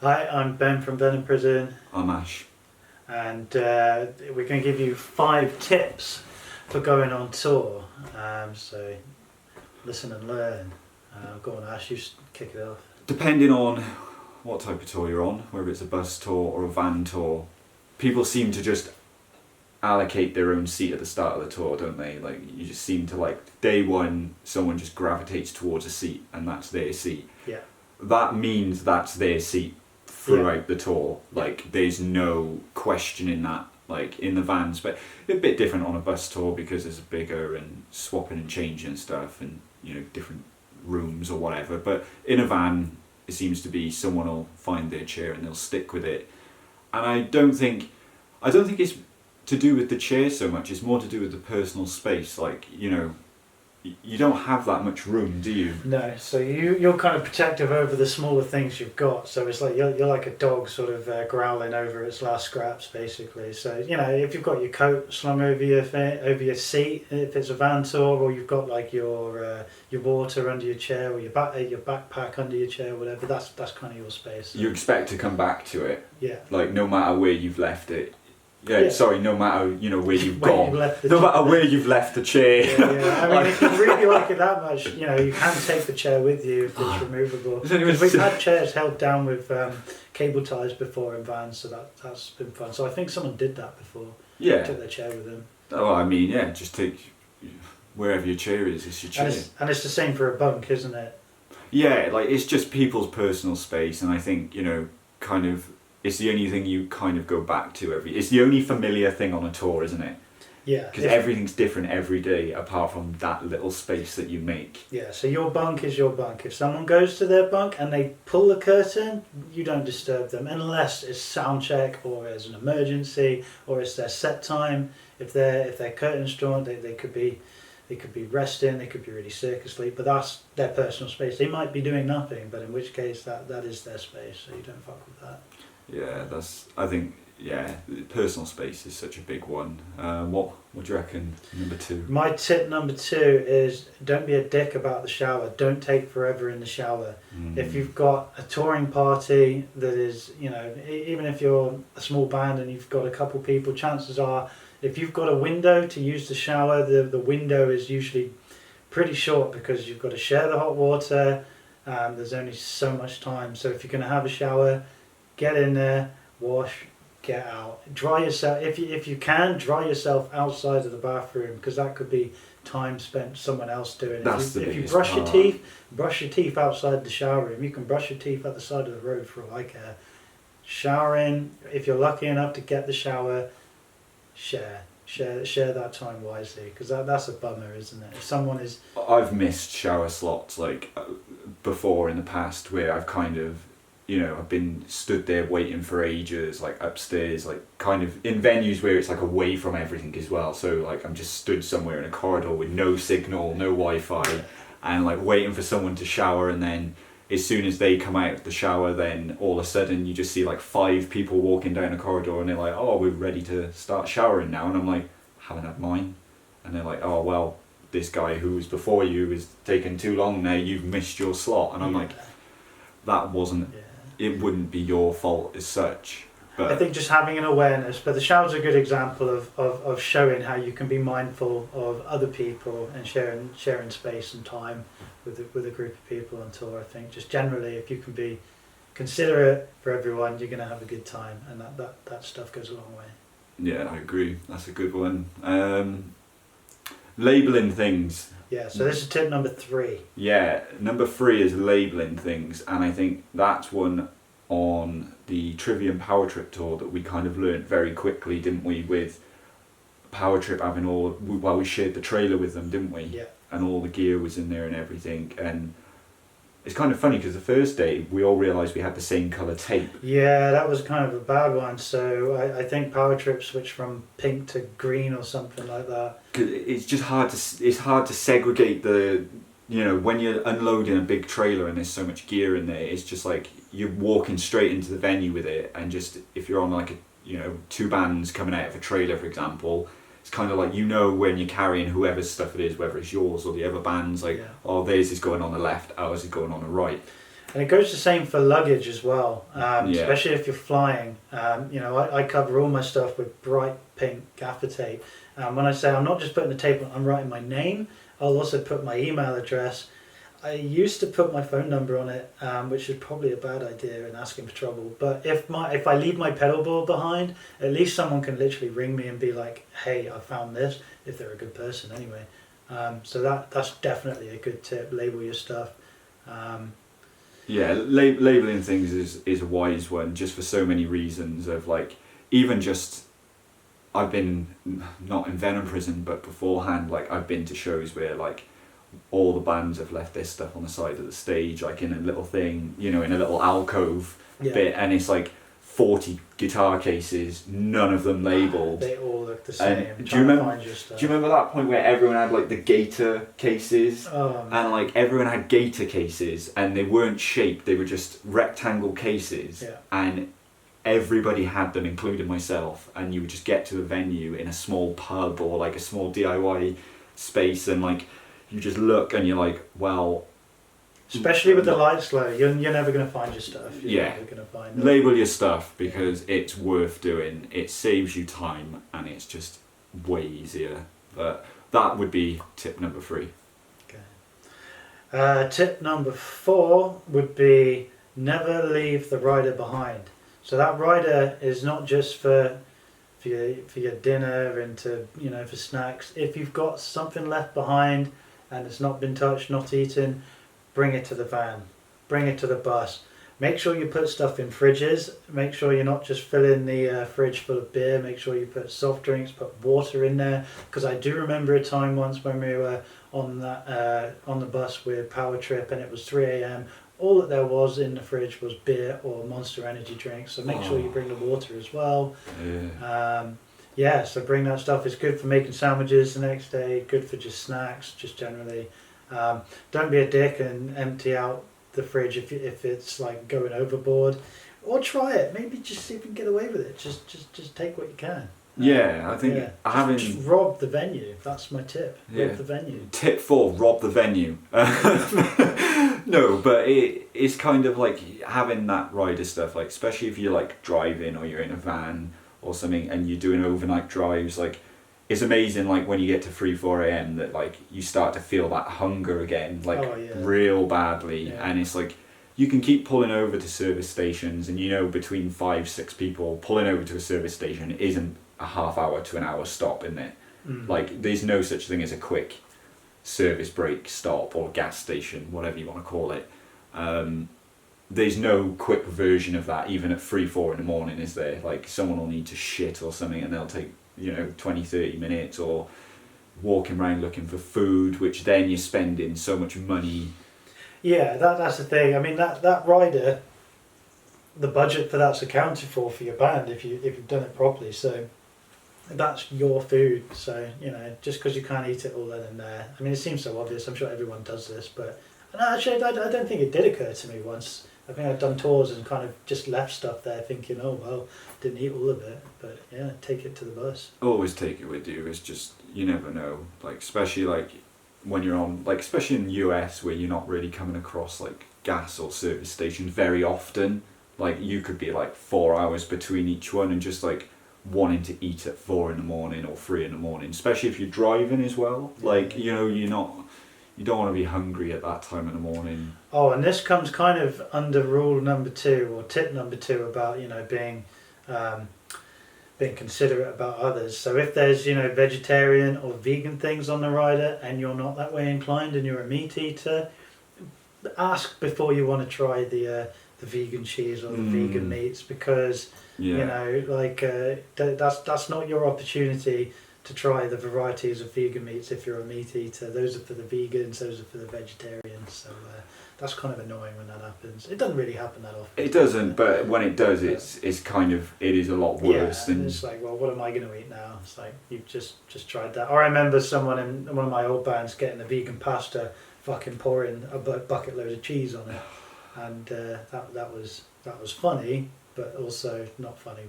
Hi, I'm Ben from Venom Prison, I'm Ash. and we're going to give you 5 tips for going on tour. So listen and learn. Go on, Ash, you kick it off. Depending on what type of tour you're on, whether it's a bus tour or a van tour, people seem to just allocate their own seat at the start of the tour, don't they? Like, you just seem to, like, day one, someone just gravitates towards a seat and that's their seat. Yeah. That means that's their seat throughout the tour. Like, there's no questioning that. Like, in the vans, but a bit different on a bus tour because it's bigger and swapping and changing and stuff, and different rooms or whatever. But in a van, it seems to be someone will find their chair and they'll stick with it. And I don't think it's to do with the chair so much. It's more to do with the personal space. Like, you don't have that much room, do you? No, so you're kind of protective over the smaller things you've got. So it's like you're like a dog sort of growling over its last scraps, basically. So if you've got your coat slung over your seat, if it's a van tour, or you've got like your water under your chair, or your backpack under your chair, whatever. That's kind of your space. You expect to come back to it. Yeah. Like, no matter where you've left it. Yeah. Sorry, no matter where you've Where gone, no matter where you've left the chair. Yeah. I mean, if you really like it that much, you can take the chair with you if it's removable. Because we've had chairs held down with cable ties before in vans, so that's been fun. So I think someone did that before. Yeah. Took their chair with them. Oh, I mean, yeah, just take wherever your chair is. It's your chair. And it's the same for a bunk, isn't it? Yeah, like, it's just people's personal space, and I think kind of. It's the only thing you kind of go back to it's the only familiar thing on a tour, isn't it? Yeah. Because everything's different every day apart from that little space that you make. Yeah, so your bunk is your bunk. If someone goes to their bunk and they pull the curtain, you don't disturb them unless it's sound check or there's an emergency or it's their set time. If their curtain's drawn, they could be resting, they could be really sick, asleep, but that's their personal space. They might be doing nothing, but in which case that is their space, so you don't fuck with that. Yeah, I think personal space is such a big one. What do you reckon, number 2? My tip number 2 is don't be a dick about the shower. Don't take forever in the shower. If you've got a touring party that is, even if you're a small band and you've got a couple people, chances are if you've got a window to use the shower, the window is usually pretty short because you've got to share the hot water. There's only so much time. So if you're going to have a shower, get in there, wash, get out. Dry yourself, if you can, dry yourself outside of the bathroom, because that could be time spent someone else doing it. If you brush your teeth outside the shower room. You can brush your teeth at the side of the road for all I care. Showering, if you're lucky enough to get the shower, share that time wisely, because that's a bummer, isn't it? If someone is... I've missed shower slots before in the past where I've kind of I've been stood there waiting for ages, like upstairs, like kind of in venues where it's like away from everything as well. So like I'm just stood somewhere in a corridor with no signal, no Wi-Fi, and like waiting for someone to shower, and then as soon as they come out of the shower, then all of a sudden you just see like 5 people walking down a corridor and they're like, oh, we're ready to start showering now. And I'm like, haven't had mine. And they're like, oh, well, this guy who was before you is taking too long now, you've missed your slot. And I'm like, that wasn't... It wouldn't be your fault as such. But I think just having an awareness, but the shower's a good example of showing how you can be mindful of other people and sharing space and time with a group of people on tour. I think just generally, if you can be considerate for everyone, you're going to have a good time, and that stuff goes a long way. Yeah, I agree. That's a good one. Labelling things. Yeah, so this is tip number 3. Yeah, number 3 is labelling things, and I think that's one on the Trivium Power Trip tour that we kind of learnt very quickly, didn't we, with Power Trip having we shared the trailer with them, didn't we? Yeah. And all the gear was in there and everything, and it's kind of funny because the first day we all realised we had the same colour tape. Yeah, that was kind of a bad one. So I think Power Trip switched from pink to green or something like that. It's just hard to segregate when you're unloading a big trailer and there's so much gear in there. It's just like you're walking straight into the venue with it, and just if you're on like 2 bands coming out of a trailer, for example. It's kind of like when you're carrying whoever's stuff it is, whether it's yours or the other band's, like, oh, theirs is going on the left, ours is going on the right. And it goes the same for luggage as well, Yeah. especially if you're flying. I cover all my stuff with bright pink gaffer tape. When I say I'm not just putting the tape on, I'm writing my name. I'll also put my email address. I used to put my phone number on it, which is probably a bad idea and asking for trouble. But if I leave my pedal board behind, at least someone can literally ring me and be like, "Hey, I found this." If they're a good person, anyway. So that's definitely a good tip. Label your stuff. Yeah, labeling things is a wise one, just for so many reasons. Of like, even just, I've been not in Venom Prison, but beforehand, like I've been to shows where like all the bands have left their stuff on the side of the stage, like in a little thing, in a little alcove bit, and it's like 40 guitar cases, none of them labelled. They all look the same. And do you remember that point where everyone had like the Gator cases? Oh, and like everyone had Gator cases, and they weren't shaped, they were just rectangle cases. Yeah. And everybody had them, including myself, and you would just get to the venue in a small pub or like a small DIY space, and like you just look and you're like, well, especially with the lights low, you're never going to find your stuff. You're never going to find it. Label your stuff, because it's worth doing. It saves you time and it's just way easier. But that would be tip number 3. Okay. Tip number 4 would be never leave the rider behind. So that rider is not just for your dinner and for snacks. If you've got something left behind and it's not been touched, not eaten, bring it to the van, bring it to the bus. Make sure you put stuff in fridges. Make sure you're not just filling the fridge full of beer. Make sure you put soft drinks, put water in there. Because I do remember a time once when we were on the bus with Power Trip, and it was 3 a.m. All that there was in the fridge was beer or Monster Energy drinks. So make sure you bring the water as well. Yeah. So bring that stuff. It's good for making sandwiches the next day. Good for just snacks, just generally. Don't be a dick and empty out the fridge if it's like going overboard, or try it. Maybe just see if you can get away with it. Just take what you can. Yeah, I think having just rob the venue. That's my tip. Rob the venue. Tip 4: rob the venue. No, but it's kind of like having that rider stuff, like especially if you're like driving or you're in a van or something and you're doing overnight drives, like. It's amazing, like when you get to 3-4 a.m. that like you start to feel that hunger again, like real badly, and it's like you can keep pulling over to service stations, and between 5-6 people pulling over to a service station isn't a half hour to an hour stop, isn't it? Like there's no such thing as a quick service break stop or gas station, whatever you want to call it. There's no quick version of that, even at 3-4 in the morning, is there? Like someone will need to shit or something, and they'll take 20-30 minutes, or walking around looking for food, which then you're spending so much money. Yeah, that's the thing. I mean, that rider, the budget for that's accounted for your band if you've done it properly. So that's your food. So just because you can't eat it all then and there. I mean, it seems so obvious. I'm sure everyone does this, but actually, I don't think it did occur to me once. I think I've done tours and kind of just left stuff there thinking, oh, well, didn't eat all of it. But yeah, take it to the bus. Always take it with you. It's just, you never know. Like, especially like when you're on, like, especially in the US where you're not really coming across like gas or service stations very often. Like, you could be like 4 hours between each one and just like wanting to eat at 4 in the morning or 3 in the morning, especially if you're driving as well. Like, you don't want to be hungry at that time in the morning. Oh, and this comes kind of under rule number 2 or tip number 2 about being considerate about others. So if there's vegetarian or vegan things on the rider and you're not that way inclined and you're a meat eater, ask before you want to try the vegan cheese or the vegan meats, because that's not your opportunity to try the varieties of vegan meats if you're a meat eater. Those are for the vegans, those are for the vegetarians. So that's kind of annoying when that happens. It doesn't really happen that often. It doesn't, but when it does, it is a lot worse than. It's like, well, what am I going to eat now? It's like, you've just tried that. Or I remember someone in one of my old bands getting a vegan pasta, fucking pouring a bucket load of cheese on it, and that was funny. But also not funny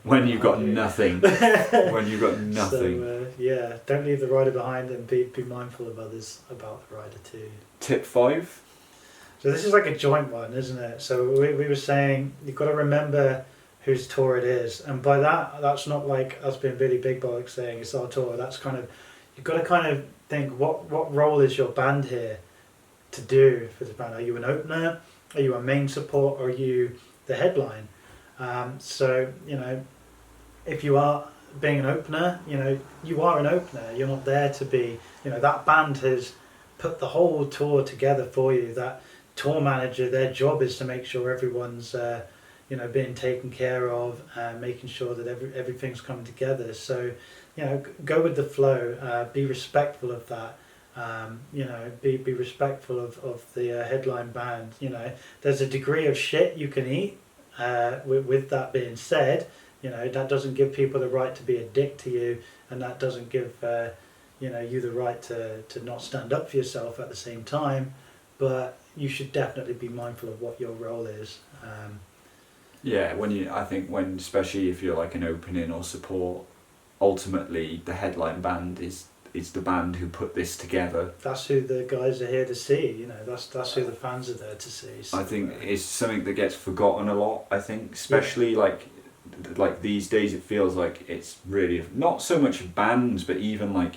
when you got nothing. When you got nothing. So don't leave the rider behind, and be mindful of others about the rider too. Tip 5. So this is like a joint one, isn't it? So we were saying you've got to remember whose tour it is, and by that, that's not like us being really big bollocks saying it's our tour. That's kind of, you've got to kind of think what role is your band here to do for the band. Are you an opener? Are you a main support? Or are you the headline? So if you are being an opener, you are an opener. You're not there to be, that band has put the whole tour together for you. That tour manager, their job is to make sure everyone's being taken care of, making sure that everything's coming together. So go with the flow, be respectful of that. Be respectful of the headline band. There's a degree of shit you can eat. With that being said, that doesn't give people the right to be a dick to you, and that doesn't give you the right to not stand up for yourself at the same time. But you should definitely be mindful of what your role is. I think especially if you're like an opening or support, ultimately the headline band is the band who put this together. That's who the guys are here to see. That's who the fans are there to see. So, I think it's something that gets forgotten a lot. I think, especially like these days, it feels like it's really not so much bands, but even like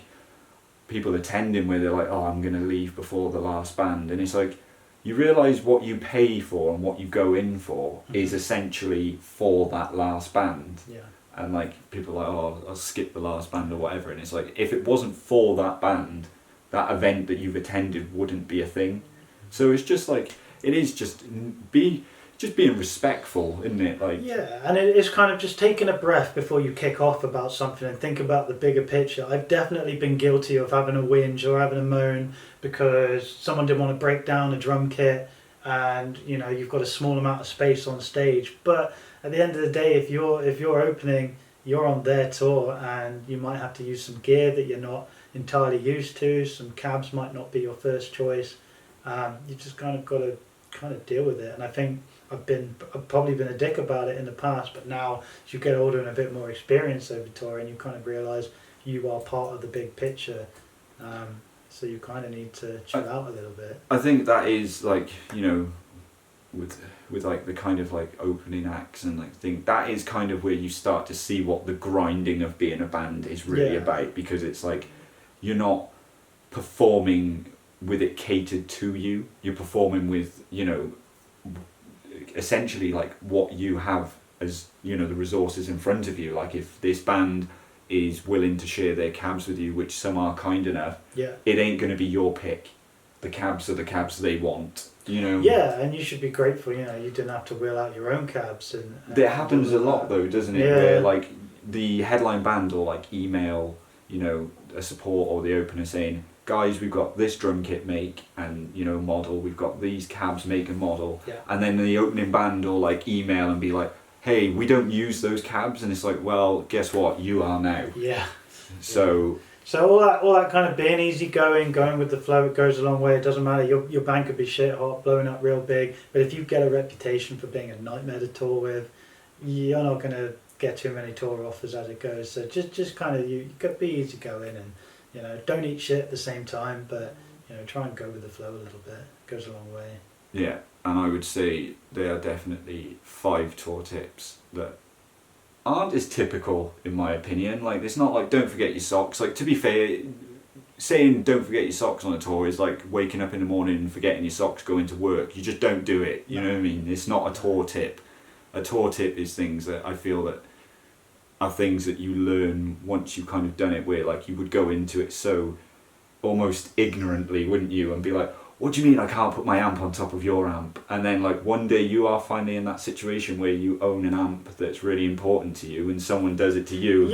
people attending where they're like, oh, I'm going to leave before the last band, and it's like, you realise what you pay for and what you go in for is essentially for that last band. Yeah. And like people are like, oh, I'll skip the last band or whatever, and it's like, if it wasn't for that band, that event that you've attended wouldn't be a thing. So it's just like, it is just being respectful, isn't it? Like, yeah, and it's kind of just taking a breath before you kick off about something and think about the bigger picture. I've definitely been guilty of having a whinge or having a moan because someone didn't want to break down a drum kit, and you've got a small amount of space on stage. But at the end of the day, if you're opening, you're on their tour, and you might have to use some gear that you're not entirely used to. Some cabs might not be your first choice. You just kind of got to kind of deal with it. And I think I've probably been a dick about it in the past, but now as you get older and a bit more experience over touring, you kind of realise you are part of the big picture. So you kind of need to chill out a little bit. I think that is like, with like the kind of like opening acts and like thing, that is kind of where you start to see what the grinding of being a band is really about, because it's like you're not performing with it catered to you. You're performing with essentially like what you have as the resources in front of you. Like if this band is willing to share their cabs with you, which some are kind enough, it ain't going to be your pick. The cabs are the cabs they want, Yeah, and you should be grateful, you didn't have to wheel out your own cabs. And that happens a lot though, doesn't it? Yeah. Where like the headline band or like email, a support or the opener saying, guys, we've got this drum kit make and model, we've got these cabs make and model, and then the opening band will like email and be like, hey, we don't use those cabs, and it's like, well, guess what, you are now. So all that kind of being easy going with the flow, it goes a long way. It doesn't matter, your band could be shit hot, blowing up real big, but if you get a reputation for being a nightmare to tour with, you're not going to get too many tour offers as it goes. So just kind of, you got to be easy going, and don't eat shit at the same time, but try and go with the flow a little bit. It goes a long way. Yeah, and I would say there are definitely 5 tour tips that aren't as typical in my opinion. Like, it's not like don't forget your socks. Like, to be fair, saying don't forget your socks on a tour is like waking up in the morning and forgetting your socks going to work. You just don't do it, you know what I mean? It's not a tour tip. A tour tip is things that I feel that are things that you learn once you've kind of done it, where like you would go into it so almost ignorantly, wouldn't you, and be like, what do you mean I can't put my amp on top of your amp? And then like one day you are finally in that situation where you own an amp that's really important to you, and someone does it to you,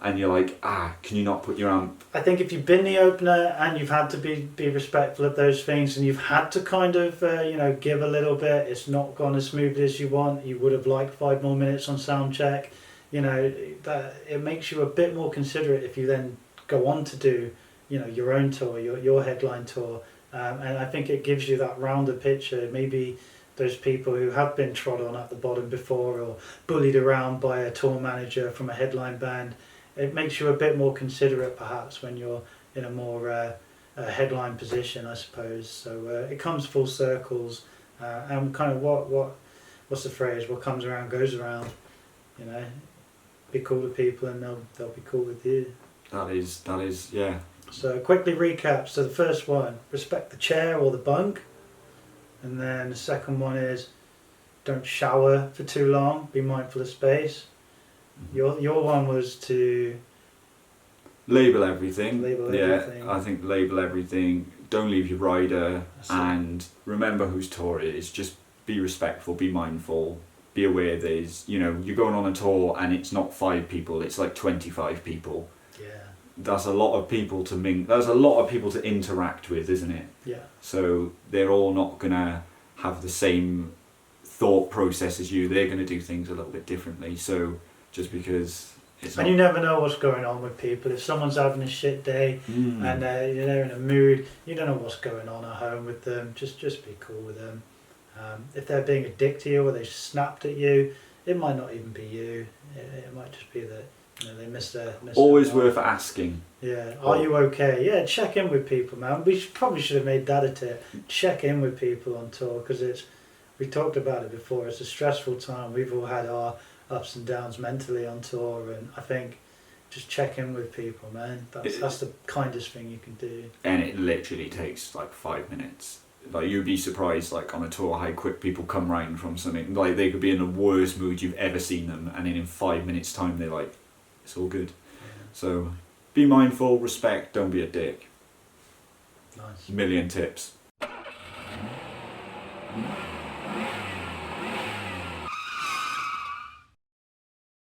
and you're like, can you not put your amp? I think if you've been the opener and you've had to be respectful of those things, and you've had to kind of give a little bit, it's not gone as smoothly as you want, you would have liked 5 more minutes on sound check, that it makes you a bit more considerate if you then go on to do your own tour, your headline tour. And I think it gives you that rounder picture. Maybe those people who have been trod on at the bottom before, or bullied around by a tour manager from a headline band, it makes you a bit more considerate perhaps when you're in a more headline position, I suppose. So it comes full circles, and kind of what's the phrase? What comes around goes around. You know, be cool to people, and they'll be cool with you. That is, yeah. So quickly recap. So the first one, respect the chair or the bunk, and then the second one is don't shower for too long. Be mindful of space. Your one was to label everything. Everything. I think label everything. Don't leave your rider, and remember whose tour it is. Just be respectful, be mindful, be aware there's, you're going on a tour and it's not 5 people, it's like 25 people. Yeah. That's a lot of people to there's a lot of people to interact with, isn't it? Yeah. So they're all not gonna have the same thought process as you. They're gonna do things a little bit differently. So just because it's and you never know what's going on with people. If someone's having a shit day and they're in a mood, you don't know what's going on at home with them. Just be cool with them. If they're being a dick to you or they snapped at you, it might not even be you. It might just be that they missed their. Always worth asking. Yeah. Are you okay? Yeah. Check in with people, man. We probably should have made that a tip. Check in with people on tour, because we talked about it before. It's a stressful time. We've all had our ups and downs mentally on tour, and I think just check in with people, man. That's the kindest thing you can do. And it literally takes like 5 minutes. Like, you'd be surprised, like, on a tour, how quick people come round from something. Like, they could be in the worst mood you've ever seen them, and then in 5 minutes time they're like, it's all good. Yeah. So be mindful, respect, don't be a dick. Nice. Million tips.